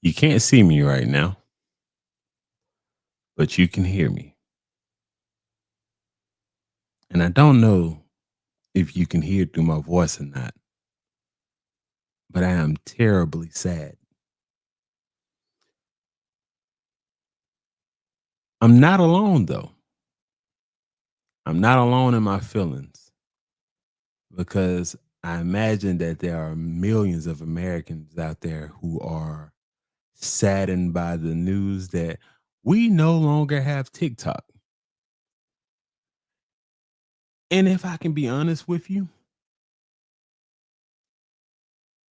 You can't see me right now, but you can hear me. And I don't know if you can hear through my voice or not, but I am terribly sad. I'm not alone, though. I'm not alone in my feelings because I imagine that there are millions of Americans out there who are saddened by the news that we no longer have TikTok. And if I can be honest with you,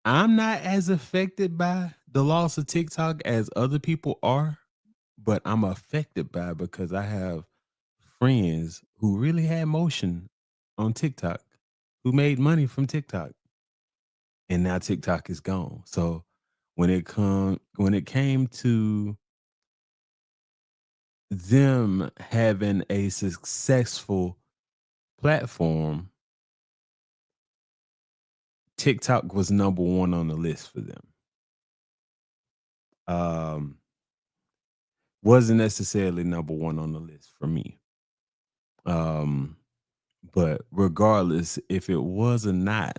I'm not as affected by the loss of TikTok as other people are, but I'm affected by it because I have friends who really had motion on TikTok, who made money from TikTok, and now TikTok is gone. So when it came to them having a successful platform, TikTok was number one on the list for them. Um, wasn't necessarily number one on the list for me. Um, but regardless if it was or not,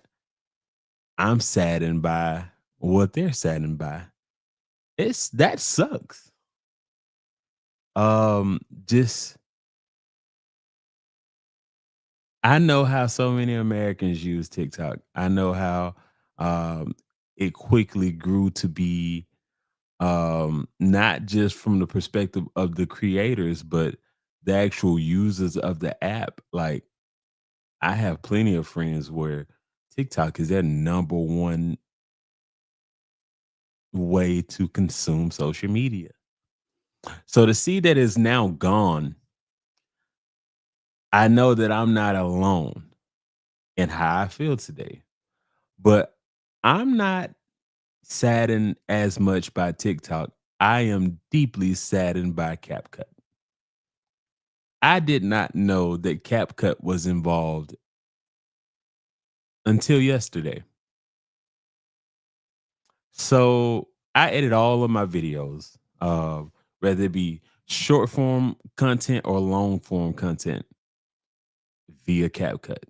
I'm saddened by what they're saddened by. It's that sucks. Just I know how so many Americans use TikTok. I know how um it quickly grew to be not just from the perspective of the creators, but the actual users of the app. Like I have plenty of friends where TikTok is their number one way to consume social media. So to see that it's now gone, I know that I'm not alone in how I feel today. But I'm not saddened as much by TikTok. I am deeply saddened by CapCut. I did not know that CapCut was involved until yesterday. So I edit all of my videos, whether it be short form content or long form content via CapCut.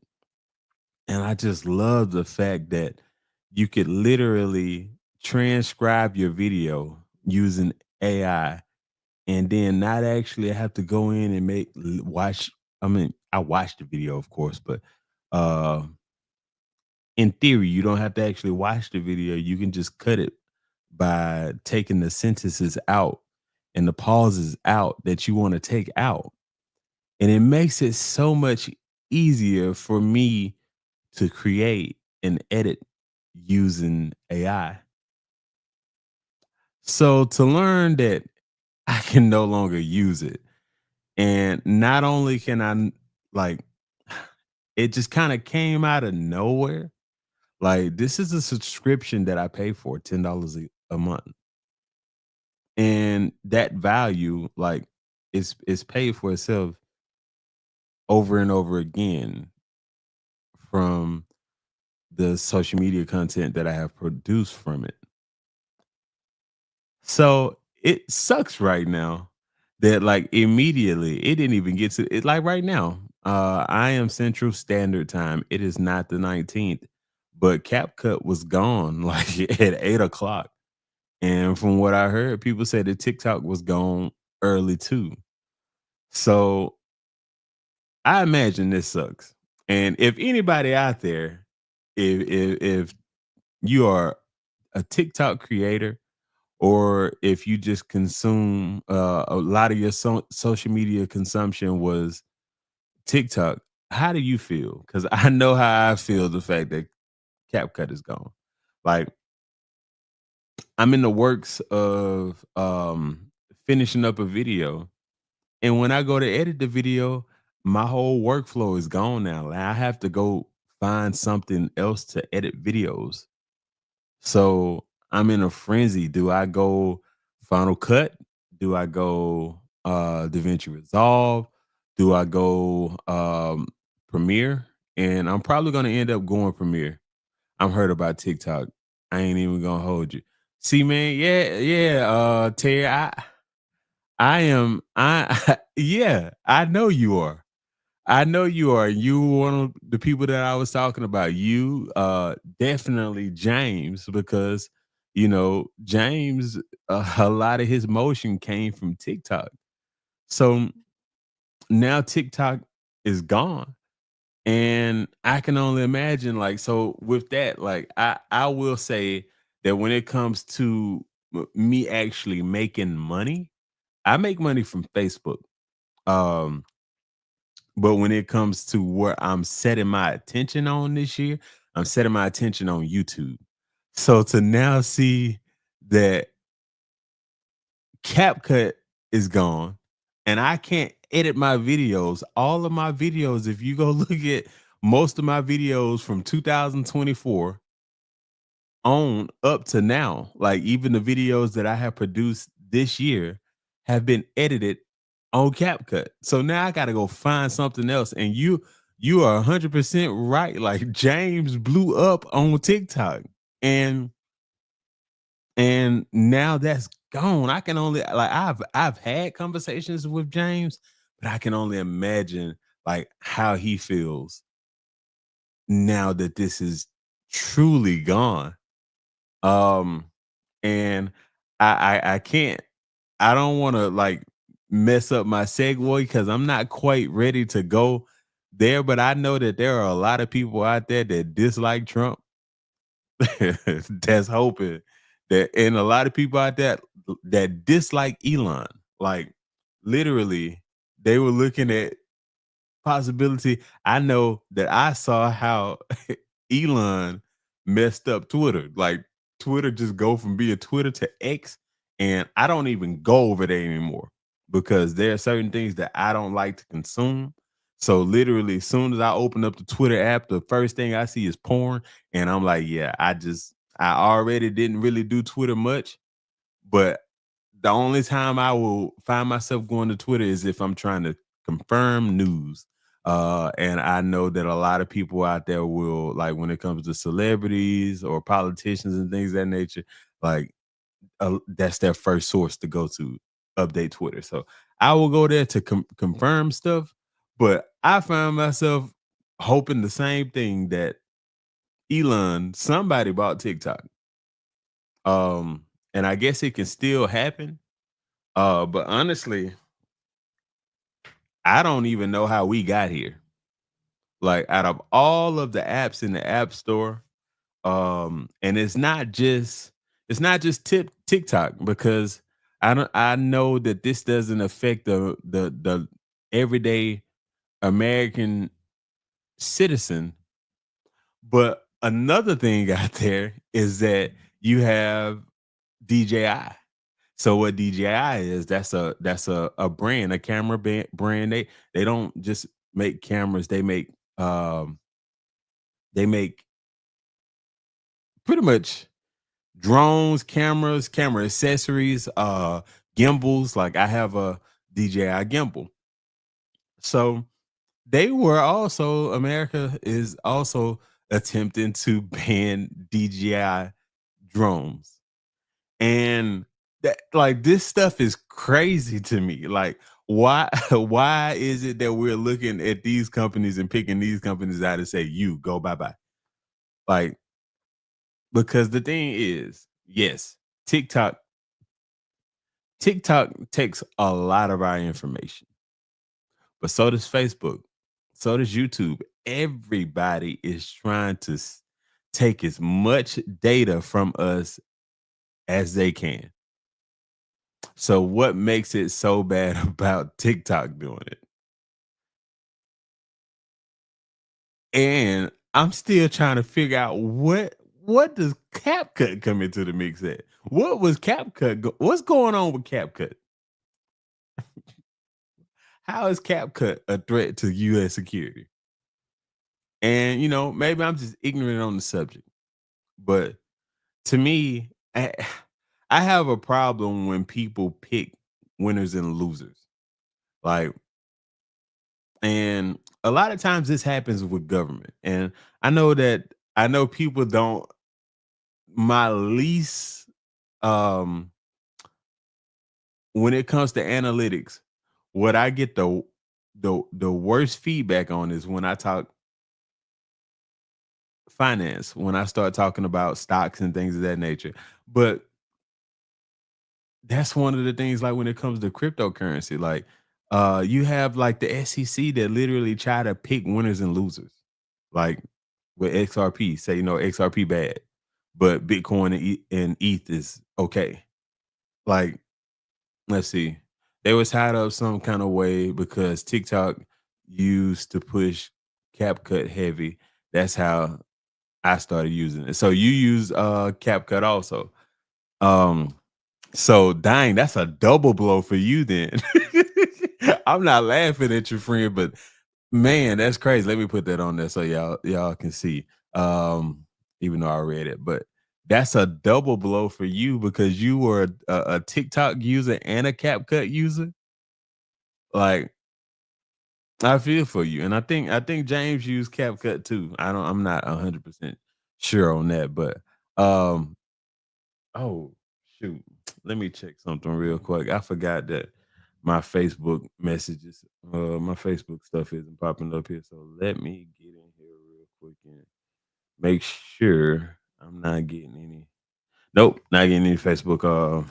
And I just love the fact that you could literally transcribe your video using AI and then not actually have to go in and watch. I mean, I watched the video, of course, but uh in theory, you don't have to actually watch the video. You can just cut it by taking the sentences out and the pauses out that you want to take out. And it makes it so much easier for me to create and edit using AI. So to learn that I can no longer use it, and not only can like, it just kind of came out of nowhere. Like this is a subscription that I pay for $10 a month, and that value is paid for itself over and over again from the social media content that I have produced from it. So it sucks right now that like immediately it didn't even get to it. Like right now, I am Central Standard Time. It is not the 19th, but CapCut was gone like at 8 o'clock. And from what I heard, people said that TikTok was gone early too. So I imagine this sucks. And if anybody out there, if you are a TikTok creator, or if you just consume a lot of your social media consumption was TikTok, how do you feel? Because I know how I feel the fact that CapCut is gone. Like I'm in the works of finishing up a video, and when I go to edit the video, my whole workflow is gone now. Like, I have to go find something else to edit videos. So I'm in a frenzy. Do I go Final Cut? Do I go DaVinci Resolve? Do I go Premiere? And I'm probably gonna end up going Premiere. I'm heard about TikTok. I ain't even gonna hold you. See, man, yeah, yeah, Terry, I am I yeah, I know you are. I know you are. You were one of the people that I was talking about. You, definitely James, because James, a lot of his motion came from TikTok. So now TikTok is gone, and I can only imagine. Like, so with that, like, I will say that when it comes to me actually making money, I make money from Facebook. Um, but when it comes to where I'm setting my attention on this year, I'm setting my attention on YouTube. So to now see that CapCut is gone and I can't edit my videos, all of my videos, if you go look at most of my videos from 2024 on up to now, like even the videos that I have produced this year have been edited on CapCut. So now I got to go find something else. And you are 100% right. Like James blew up on TikTok, and now that's gone. I can only like I've had conversations with James, but I can only imagine like how he feels now that this is truly gone. Um and I can't, I don't want to like mess up my segue because I'm not quite ready to go there, but I know that there are a lot of people out there that dislike Trump that's hoping that, and a lot of people out there that dislike Elon. Like literally, they were looking at possibility. I know that I saw how Elon messed up Twitter. Like Twitter just go from being Twitter to X, and I don't even go over there anymore because there are certain things that I don't like to consume. So literally, as soon as I open up the Twitter app, the first thing I see is porn, and I'm like, yeah, I already didn't really do Twitter much, but the only time I will find myself going to Twitter is if I'm trying to confirm news. And I know that a lot of people out there will, like, when it comes to celebrities or politicians and things of that nature, like that's their first source to go to update Twitter. So I will go there to confirm stuff, but I find myself hoping the same thing, that somebody bought TikTok. And I guess it can still happen. But honestly, I don't even know how we got here. Like out of all of the apps in the app store, and it's not just TikTok, because I know that this doesn't affect the everyday American citizen. But another thing out there is that you have DJI. So what DJI is, that's a brand, a camera brand. They don't just make cameras, they make pretty much drones, cameras, camera accessories, gimbals. Like I have a DJI gimbal. So they were also, America is also attempting to ban DJI drones. And that, like, this stuff is crazy to me. Like, why why is it that we're looking at these companies and picking these companies out and say, you go bye-bye? Like, because the thing is, yes, TikTok, TikTok takes a lot of our information, but so does Facebook, so does YouTube. Everybody is trying to take as much data from us as they can. So what makes it so bad about TikTok doing it? And I'm still trying to figure out what does CapCut come into the mix at? What was what's going on with CapCut? How is CapCut a threat to US security? And maybe I'm just ignorant on the subject, but to me, I have a problem when people pick winners and losers. Like, and a lot of times this happens with government. And I know people don't, my least um, when it comes to analytics, what I get the worst feedback on is when I talk finance, when I start talking about stocks and things of that nature. But that's one of the things like when it comes to cryptocurrency, like you have like the SEC that literally try to pick winners and losers. Like with XRP, say XRP bad, but Bitcoin and ETH is okay. Like, let's see. They was tied up some kind of way because TikTok used to push CapCut heavy. That's how I started using it. So you use CapCut also. Um so dang, that's a double blow for you then. I'm not laughing at your friend, but man, that's crazy. Let me put that on there so y'all can see. Even though I read it, but that's a double blow for you because you were a TikTok user and a CapCut user. Like, I feel for you, and I think James used CapCut too. I'm not 100% sure on that, but um, oh shoot, let me check something real quick. I forgot that my Facebook messages, my Facebook stuff isn't popping up here, so let me get in here real quick and make sure I'm not getting any. Nope, not getting any Facebook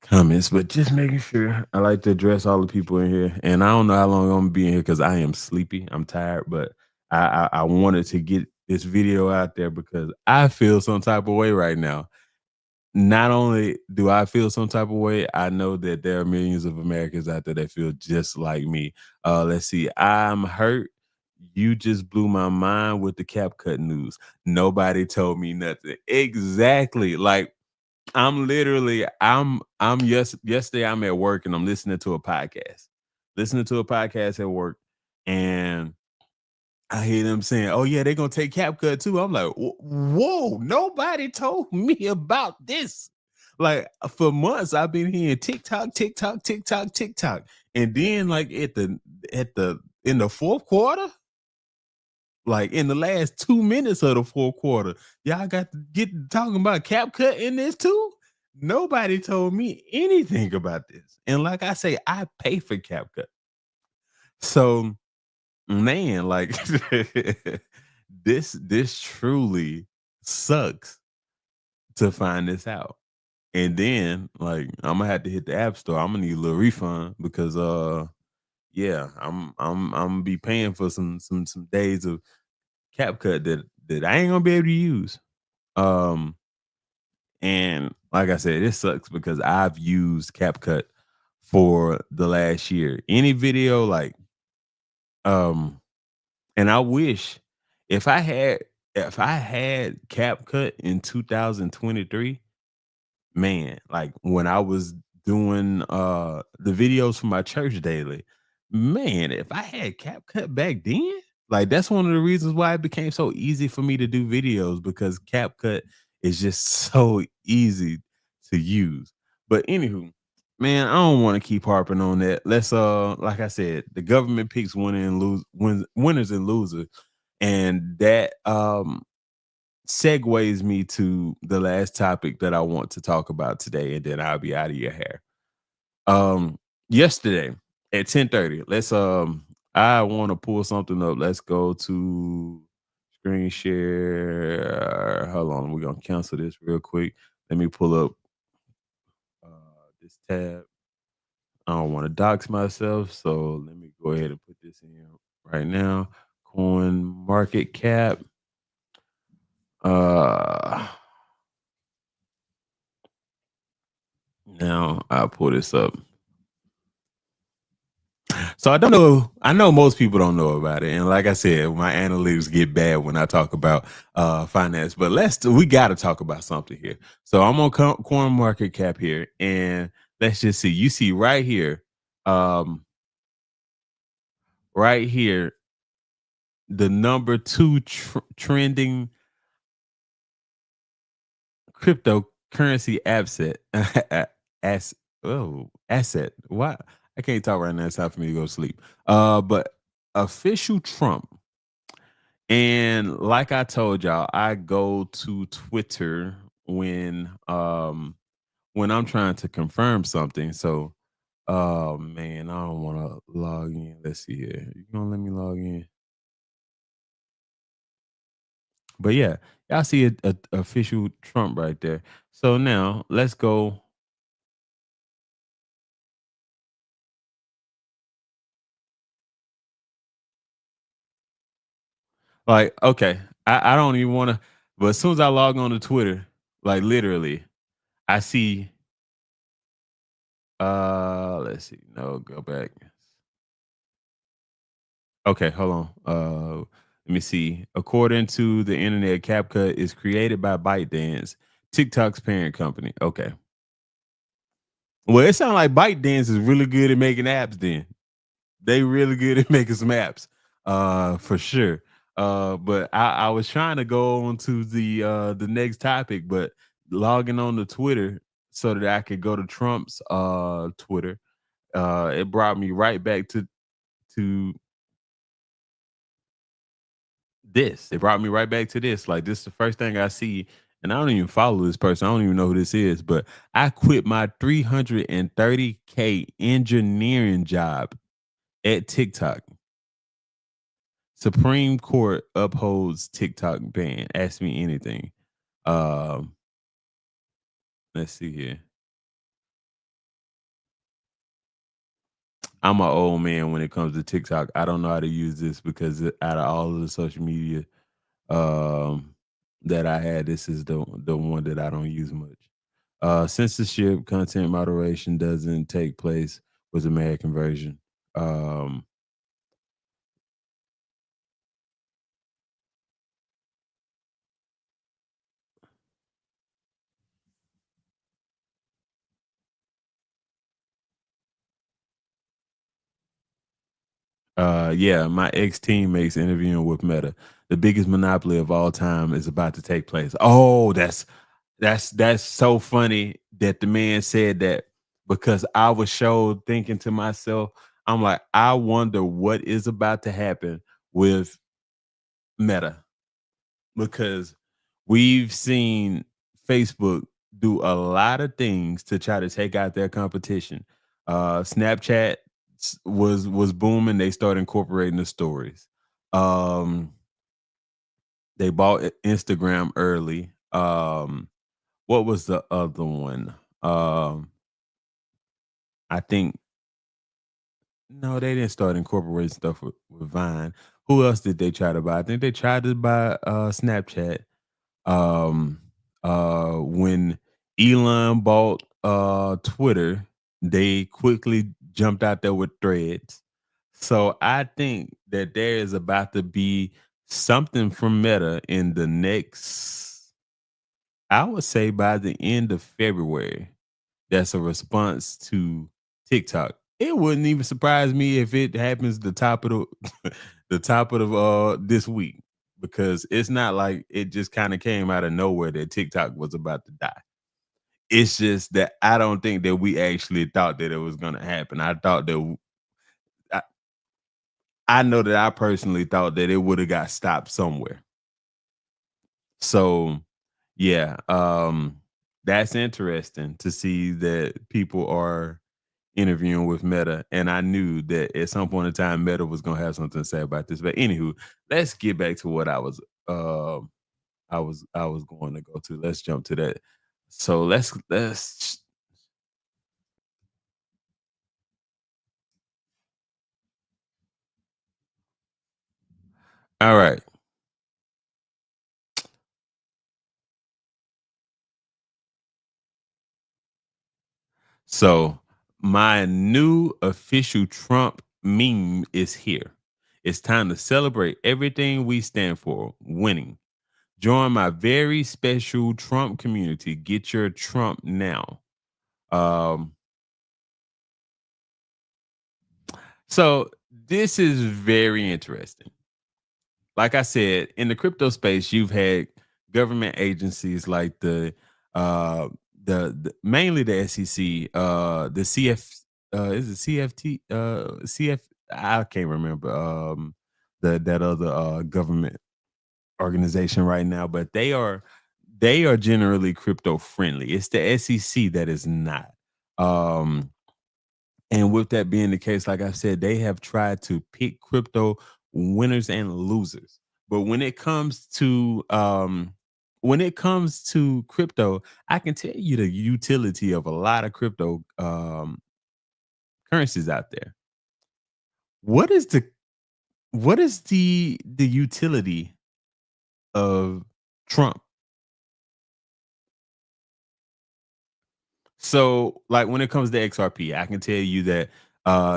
comments, but just making sure. I like to address all the people in here, and I don't know how long I'm gonna be in here because I am sleepy. I'm tired, but I wanted to get this video out there because I feel some type of way right now. Not only do I feel some type of way, I know that there are millions of Americans out there that feel just like me. Let's see. I'm hurt. You just blew my mind with the CapCut news. Nobody told me nothing. Exactly. Like yesterday I'm at work and I'm listening to a podcast. Listening to a podcast at work and I hear them saying, "Oh yeah, they're gonna take CapCut too." I'm like, "Whoa! Nobody told me about this." Like for months, I've been hearing TikTok, TikTok, TikTok, TikTok, and then like at the in the fourth quarter, like in the last 2 minutes of the fourth quarter, y'all got to get talking about CapCut in this too. Nobody told me anything about this, and like I say, I pay for CapCut, so man, like this truly sucks to find this out. And then like I'm gonna have to hit the app store. I'm gonna need a little refund because yeah, I'm gonna be paying for some days of CapCut that I ain't gonna be able to use. Um and like I said, it sucks because I've used CapCut for the last year. Any video like um and I wish if I had if I had CapCut in 2023, man, like when I was doing the videos for my church daily, man, if I had CapCut back then, like that's one of the reasons why it became so easy for me to do videos because CapCut is just so easy to use. But anywho, man, I don't want to keep harping on that. Let's like I said, the government picks winners and losers. And that segues me to the last topic that I want to talk about today, and then I'll be out of your hair. Um, Yesterday at 10:30, let's I want to pull something up. Let's go to screen share. Hold on, we're gonna cancel this real quick. Let me pull up this tab. I don't want to dox myself, so let me go ahead and put this in right now. Coin market cap. Uh Now I'll pull this up. So I don't know. I know most people don't know about it, and like I said, my analytics get bad when I talk about finance. But we got to talk about something here. So I'm on Coin Market Cap here, and let's just see. You see um, right here, the number two trending cryptocurrency asset. as asset. Why I can't talk right now. It's time for me to go to sleep. But official Trump. And like I told y'all, I go to Twitter when I'm trying to confirm something. So, oh man, I don't want to log in. Let's see here. You gonna let me log in? But yeah, y'all see a official Trump right there. So now let's go. Like, okay, I don't even want to. But as soon as I log on to Twitter, like literally, I see. Let's see. No, go back. Okay, hold on. Let me see. According to the internet, CapCut is created by ByteDance, TikTok's parent company. Okay. Well, it sounds like ByteDance is really good at making apps. Then they really good at making some apps, for sure. But I was trying to go on to the next topic, but logging on to Twitter so that I could go to Trump's Twitter, it brought me right back to this. It brought me right back to this. Like this is the first thing I see, and I don't even follow this person. I don't even know who this is, but I quit my 330K engineering job at TikTok. Supreme Court upholds TikTok ban. Ask me anything. Um, let's see here. I'm an old man when it comes to TikTok. I don't know how to use this because out of all of the social media um, that I had, this is the one that I don't use much. Censorship, content moderation doesn't take place with American version. Um, yeah, my ex teammates interviewing with Meta. The biggest monopoly of all time is about to take place. Oh, that's so funny that the man said that because I was sure thinking to myself, I'm like, I wonder what is about to happen with Meta because we've seen Facebook do a lot of things to try to take out their competition. Snapchat was booming. They started incorporating the stories. Um, they bought Instagram early. What was the other one? I think no, they didn't start incorporating stuff with Vine. Who else did they try to buy? I think they tried to buy Snapchat. Um, when Elon bought Twitter, they quickly jumped out there with Threads. So I think that there is about to be something from Meta in the next, I would say by the end of February, that's a response to TikTok. It wouldn't even surprise me if it happens the top of the the top of the this week because it's not like it just kind of came out of nowhere that TikTok was about to die. It's just that I don't think that we actually thought that it was going to happen. I thought that I, I know that I personally thought that it would have got stopped somewhere. So yeah, that's interesting to see that people are interviewing with Meta, and I knew that at some point in time Meta was gonna have something to say about this. But anywho, let's get back to what I was going to go to. Let's jump to that. So let's all right. So my new official Trump meme is here. It's time to celebrate everything we stand for, winning. Join my very special Trump community. Get your Trump now. Um, so this is very interesting. Like I said, in the crypto space, you've had government agencies like uh mainly the SEC, the CF is it CFT CF I can't remember that other government organization right now, but they are they are generally crypto friendly. It's the SEC that is not. Um, and with that being the case, like I said, they have tried to pick crypto winners and losers. But when it comes to crypto, I can tell you the utility of a lot of crypto currencies out there. What is the utility of Trump? So, like when it comes to XRP, I can tell you that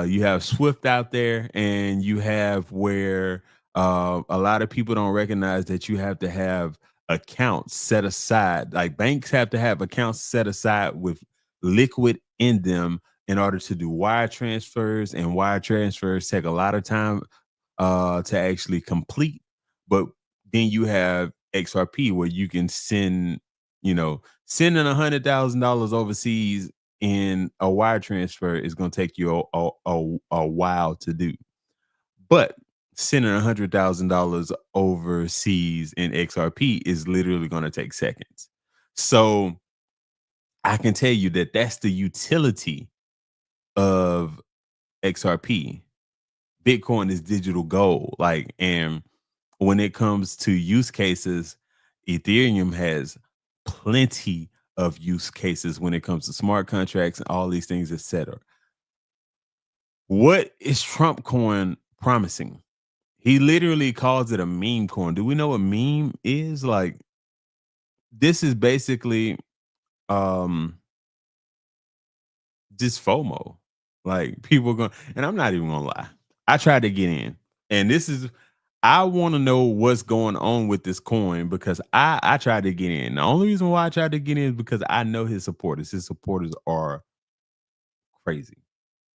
you have Swift out there, and you have where a lot of people don't recognize that you have to have accounts set aside. Like banks have to have accounts set aside with liquid in them in order to do wire transfers, and wire transfers take a lot of time to actually complete. But then you have XRP where you can send, sending $100,000 overseas in a wire transfer is going to take you a while to do. But sending $100,000 overseas in XRP is literally going to take seconds. So I can tell you that that's the utility of XRP. Bitcoin is digital gold. Like, and when it comes to use cases, Ethereum has plenty of use cases when it comes to smart contracts and all these things, etc. What is Trump coin promising? He literally calls it a meme coin. Do we know what meme is? Like, this is basically um just FOMO. Like people going, and I'm not even gonna lie. I tried to get in, and this is I want to know what's going on with this coin because I tried to get in. The only reason why I tried to get in is because I know his supporters. His supporters are crazy.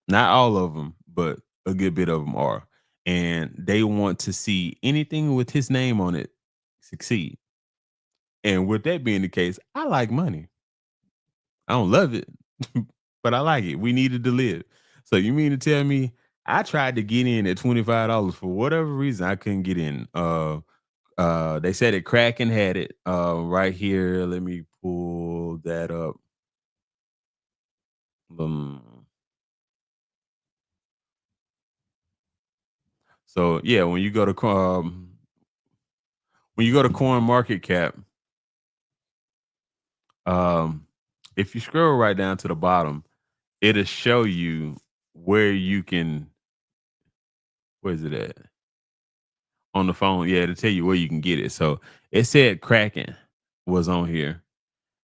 Not all of them, but a good bit of them are, and they want to see anything with his name on it succeed. And with that being the case, I like money. I don't love it, but I like it. We needed to live. So you mean to tell me I tried to get in at $25 for whatever reason I couldn't get in. They said it Kraken had it right here. Let me pull that up. Um, so yeah, when you go to Coin Market Cap, um, if you scroll right down to the bottom, it'll show you where you can. Where's it at? On the phone, yeah, to tell you where you can get it. So it said Kraken was on here.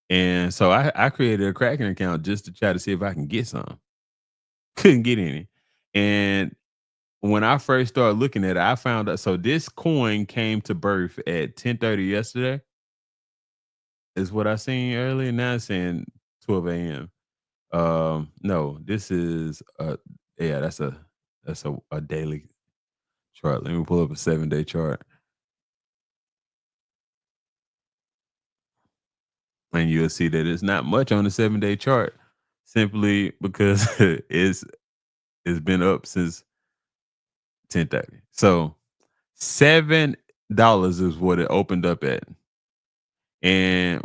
And so I created a Kraken account just to try to see if I can get some. Couldn't get any. And when I first started looking at it, I found out so this coin came to birth at 10:30 yesterday, is what I seen earlier. Now it's saying 12 a.m. No, this is yeah, that's a daily chart. Let me pull up a 7-day chart. And you'll see that it's not much on the 7-day chart simply because it's been up since 10:30. So $7 is what it opened up at. And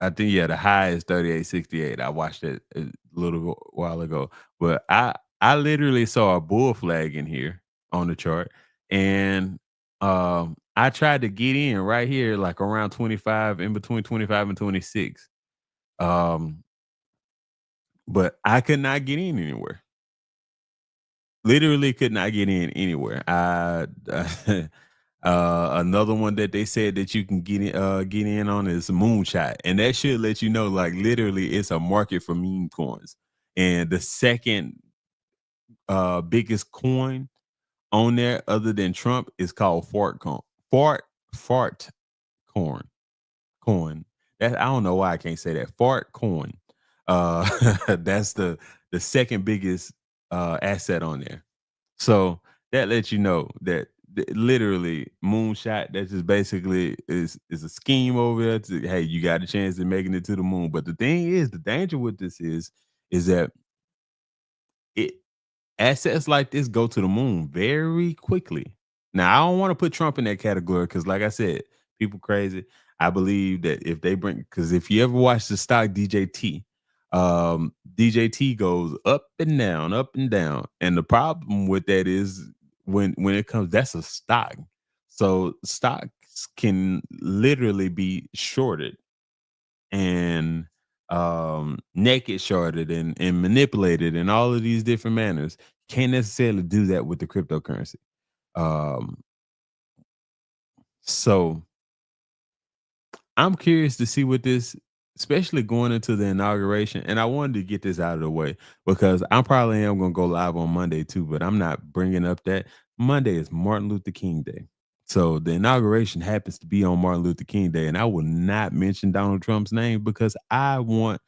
I think yeah, the high is 38.68. I watched it a little while ago. But I literally saw a bull flag in here on the chart. And I tried to get in right here, like around 25, in between 25 and 26. Um, but I could not get in anywhere. Literally could not get in anywhere. Another one that they said that you can get in on is Moonshot, and that should let you know, like literally, it's a market for meme coins. And the second biggest coin on there, other than Trump, is called Fart Coin. Fart Corn coin. That I don't know why I can't say that. Fart coin. That's the second biggest asset on there. So that lets you know that literally moonshot. That just basically is a scheme over there. To, hey, you got a chance of making it to the moon. But the thing is, the danger with this is that it assets like this go to the moon very quickly. Now I don't want to put Trump in that category because, like I said, people crazy. I believe that if they bring, because if you ever watch the stock DJT, DJT goes up and down. And the problem with that is when it comes, that's a stock. So stocks can literally be shorted and naked shorted and manipulated in all of these different manners. Can't necessarily do that with the cryptocurrency. Um, so I'm curious to see what this, especially going into the inauguration. And I wanted to get this out of the way because I probably am going to go live on Monday too, but I'm not bringing up that Monday is Martin Luther King Day. So the inauguration happens to be on Martin Luther King Day, and I will not mention Donald Trump's name because I want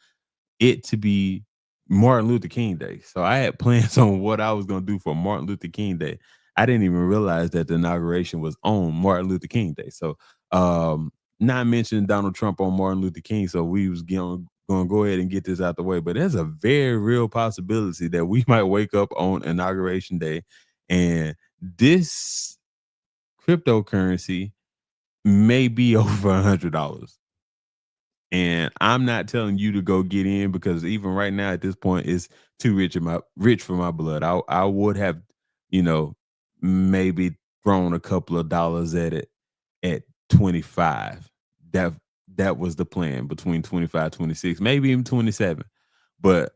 it to be Martin Luther King Day. So I had plans on what I was going to do for Martin Luther King Day. I didn't even realize that the inauguration was on Martin Luther King Day. So not mentioning Donald Trump on Martin Luther King. So we was going to go ahead and get this out the way. But there's a very real possibility that we might wake up on inauguration day and this cryptocurrency may be over $100. And I'm not telling you to go get in because even right now at this point it's too rich for my blood. I would have, you know, maybe thrown a couple of dollars at it at 25. That that was the plan between 25, 26, maybe even 27. But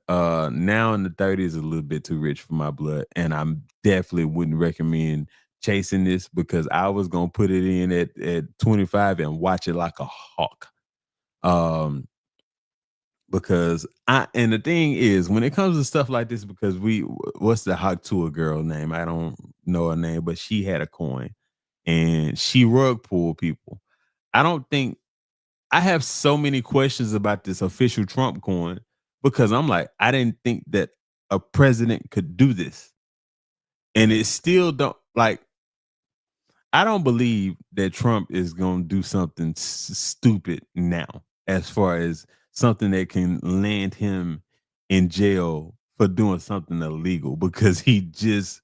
now in the 30s is a little bit too rich for my blood. And I definitely wouldn't recommend chasing this because I was gonna put it in at 25 and watch it like a hawk. Um, because I and the thing is, when it comes to stuff like this, because what's the hawk to a girl name? I don't know her name, but she had a coin and she rug pulled people. I don't think I have so many questions about this official Trump coin because I'm like, I didn't think that a president could do this. And it still don't like I don't believe that Trump is going to do something stupid now, as far as something that can land him in jail for doing something illegal, because he just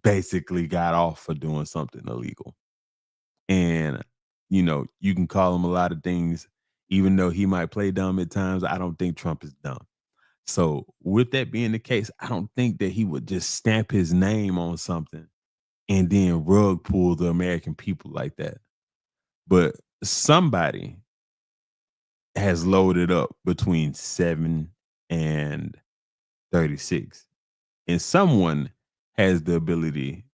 basically got off for doing something illegal. And, you can call him a lot of things, even though he might play dumb at times. I don't think Trump is dumb. So, with that being the case, I don't think that he would just stamp his name on something and then rug pull the American people like that. But somebody has loaded up between 7 and 36. And someone has the ability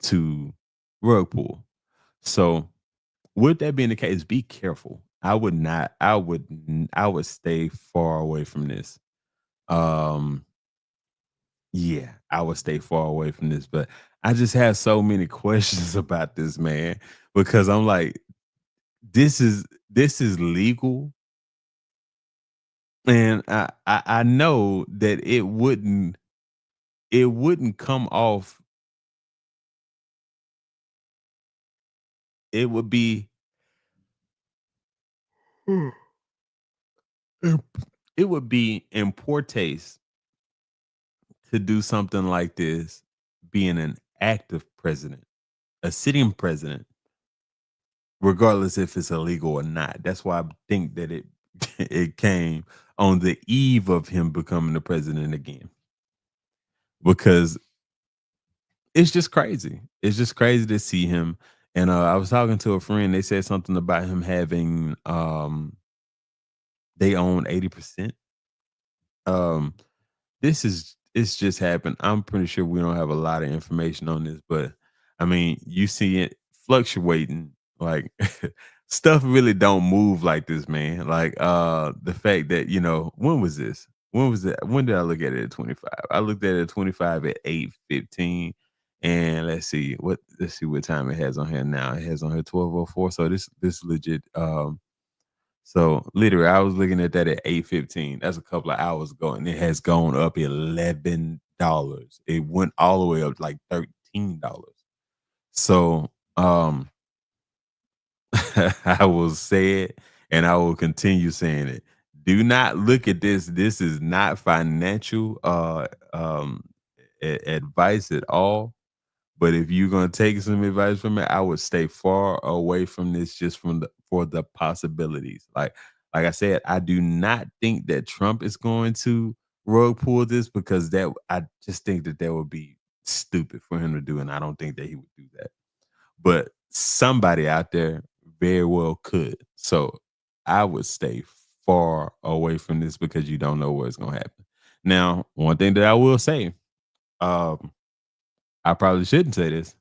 to rug pull. So with that being the case, be careful. I would stay far away from this. Um yeah, I would stay far away from this, but I just have so many questions about this, man, because I'm like, this is legal, and I know that it wouldn't come off. It would be Mm. it would be in poor taste to do something like this, being an active president, a sitting president, regardless if it's illegal or not. That's why I think that it it came on the eve of him becoming the president again, because it's just crazy. It's just crazy to see him. And I was talking to a friend. They said something about him having they own 80%. Um, this is it's just happened. I'm pretty sure we don't have a lot of information on this, but I mean, you see it fluctuating. Like stuff really don't move like this, man. Like the fact that, when was this? When was it? When did I look at it at 25? I looked at it at 25 at 8:15. And let's see what time it has on here now. It has on here 12:04. So this legit so literally, I was looking at that at 8:15. That's a couple of hours ago, and it has gone up $11. It went all the way up like $13. So I will say it, and I will continue saying it. Do not look at this. This is not financial advice at all. But if you're gonna take some advice from it, I would stay far away from this just from the for the possibilities. Like I said, I do not think that Trump is going to rug pull this because that I just think that that would be stupid for him to do, and I don't think that he would do that. But somebody out there very well could. So I would stay far away from this because you don't know what's gonna happen. Now, one thing that I will say, um, I probably shouldn't say this,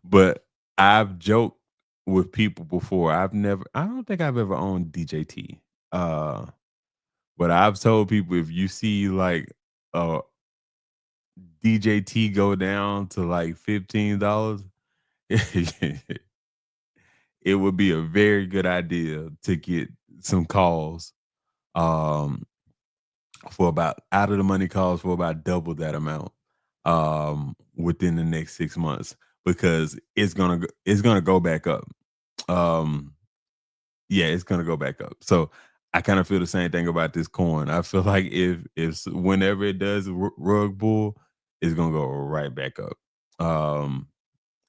but I've joked with people before. I don't think I've ever owned DJT. Uh, but I've told people if you see like uh DJT go down to like $15, it would be a very good idea to get some calls um for about out of the money calls for about double that amount within the next 6 months because it's gonna go back up. Um yeah, it's gonna go back up. So I kind of feel the same thing about this coin. I feel like whenever it does rug bull, it's gonna go right back up. Um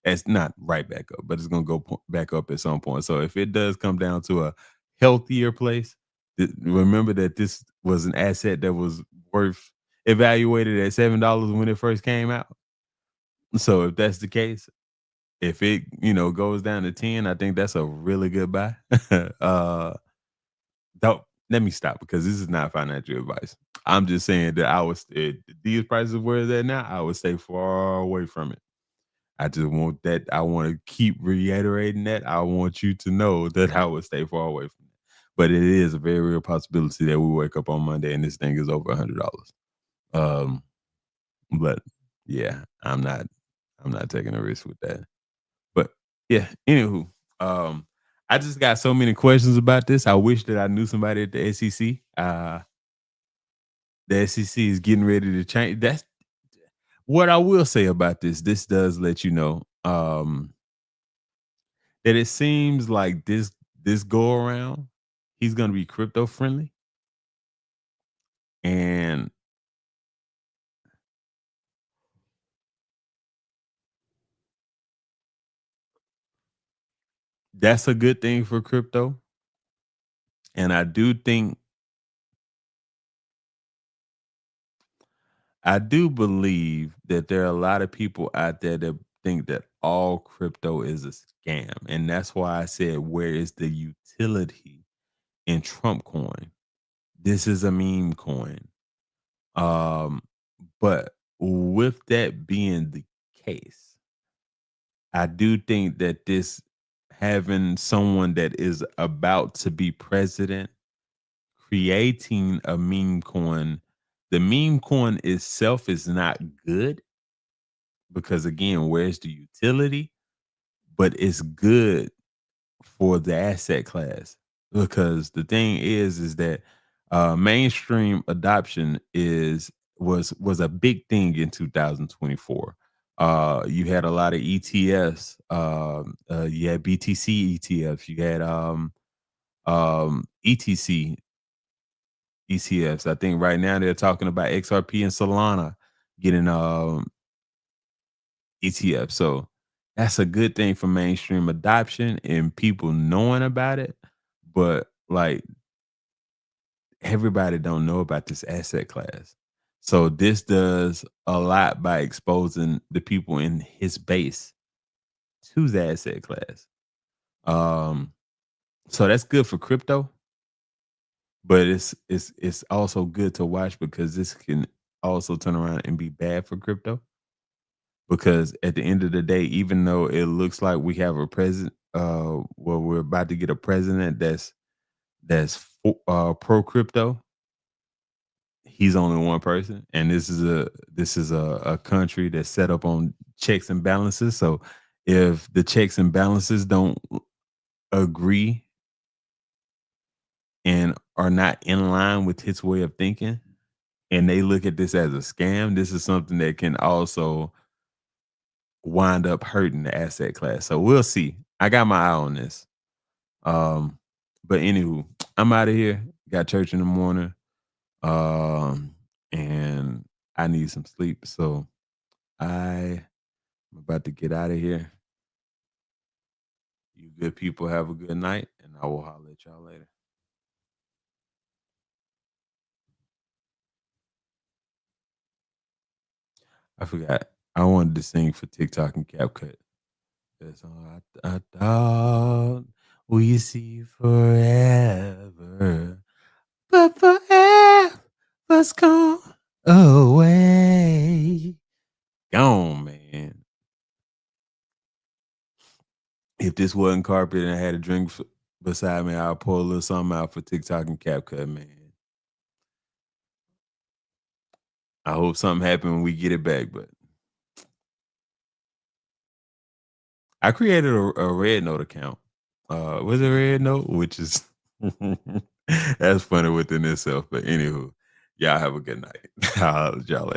it's not right back up, but it's gonna go back up at some point. So if it does come down to a healthier place, remember that this was an asset that was worth evaluated at $7 when it first came out. So if that's the case, if it goes down to 10, I think that's a really good buy. Don't let me stop because this is not financial advice. I'm just saying that these prices where it's at now, I would stay far away from it. I just want that. I want to keep reiterating that. I want you to know that I would stay far away from it. But it is a very real possibility that we wake up on Monday and this thing is over $100. Um, but yeah, I'm not taking a risk with that. But yeah, anywho, um, I just got so many questions about this. I wish that I knew somebody at the SEC. The SEC is getting ready to change. That's what I will say about this. This does let you know. That it seems like this go around, he's gonna be crypto friendly, and that's a good thing for crypto. And I do believe that there are a lot of people out there that think that all crypto is a scam, and that's why I said, where is the utility in Trump coin? This is a meme coin. Um, but with that being the case, I do think that this having someone that is about to be president creating a meme coin, the meme coin itself is not good because again, where's the utility? But it's good for the asset class because the thing is that mainstream adoption was a big thing in 2024. You had a lot of ETFs. You had BTC ETFs. You had ETC ETFs. I think right now they're talking about XRP and Solana getting ETF. So that's a good thing for mainstream adoption and people knowing about it. But like everybody don't know about this asset class. So this does a lot by exposing the people in his base to the asset class. Um, so that's good for crypto, but it's also good to watch because this can also turn around and be bad for crypto because at the end of the day, even though it looks like we have a president, well, we're about to get a president that's pro crypto. He's only one person, and this is a country that's set up on checks and balances. So if the checks and balances don't agree and are not in line with his way of thinking, and they look at this as a scam, this is something that can also wind up hurting the asset class. So we'll see. I got my eye on this. Um, but anywho, I'm out of here. Got church in the morning. And I need some sleep. So I'm about to get out of here. You good people have a good night, and I will holler at y'all later. I forgot. I wanted to sing for TikTok and CapCut. That song. I thought we see forever, but forever's gone away. Gone, man. If this wasn't carpet and I had a drink beside me, I'll pull a little something out for TikTok and CapCut, man. I hope something happened when we get it back, but I created a Red Note account. Was it Red Note? Which is that's funny within itself. But anywho, y'all have a good night. I'll holler at y'all later.